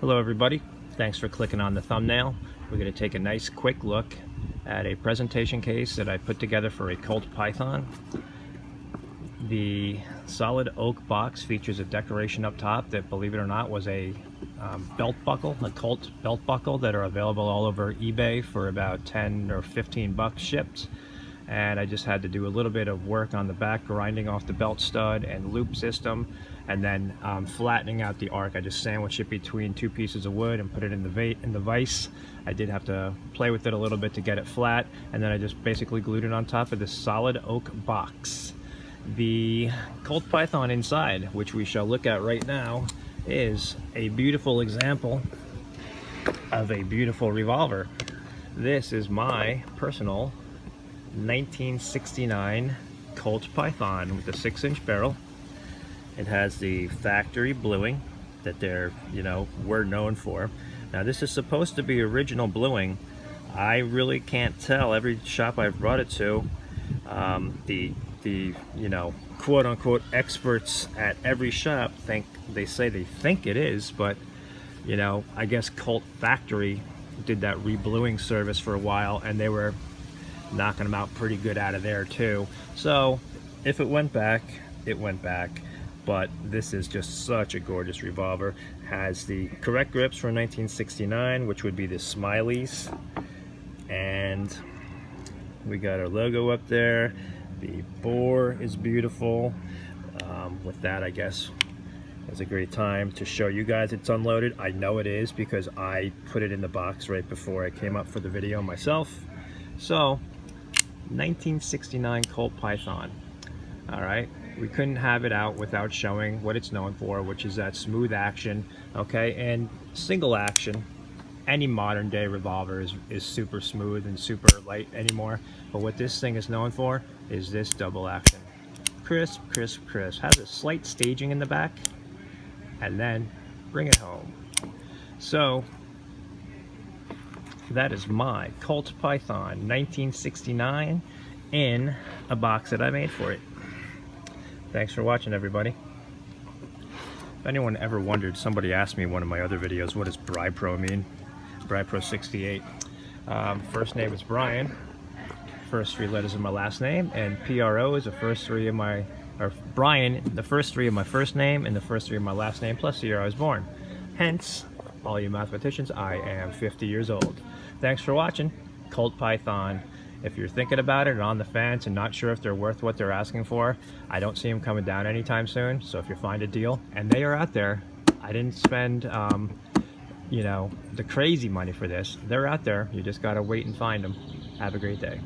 Hello everybody, thanks for clicking on the thumbnail. We're going to take a nice quick look at a presentation case that I put together for a Colt Python. The solid oak box features a decoration up top that, believe it or not, was a belt buckle, a Colt belt buckle that are available all over eBay for about 10 or 15 bucks shipped. And I just had to do a little bit of work on the back, grinding off the belt stud and loop system, and then flattening out the arc. I just sandwiched it between two pieces of wood and put it in the vise. I did have to play with it a little bit to get it flat, and then I just basically glued it on top of this solid oak box. The Colt Python inside, which we shall look at right now, is a beautiful example of a beautiful revolver. This is my personal 1969 Colt Python with a 6-inch barrel. It has the factory bluing that we're known for. Now this is supposed to be original bluing. I really can't tell. Every shop I've brought it to, the quote-unquote experts at every shop say they think it is, but I guess Colt Factory did that rebluing service for a while, and they were knocking them out pretty good out of there too. So if it went back, it went back. But this is just such a gorgeous revolver. Has the correct grips for 1969, which would be the smileys, and we got our logo up there. The bore is beautiful. With that, I guess it's a great time to show you guys it's unloaded. I know it is because I put it in the box right before I came up for the video myself. So 1969 Colt Python. All right, we couldn't have it out without showing what it's known for, which is that smooth action, okay, and single action. Any modern day revolver is super smooth and super light anymore, but what this thing is known for is this double action. Crisp, crisp, crisp. Has a slight staging in the back, and then bring it home. So that is my Colt Python 1969 in a box that I made for it. Thanks for watching, everybody. If anyone ever wondered, somebody asked me in one of my other videos, what does BriPro mean? BriPro 68. First name is Brian, first three letters of my last name, and PRO is the first three of my, or Brian, the first three of my first name and the first three of my last name, plus the year I was born. Hence, all you mathematicians, I am 50 years old. Thanks for watching. Colt Python. If you're thinking about it and on the fence and not sure if they're worth what they're asking for, I don't see them coming down anytime soon. So if you find a deal, and they are out there, I didn't spend, the crazy money for this. They're out there. You just got to wait and find them. Have a great day.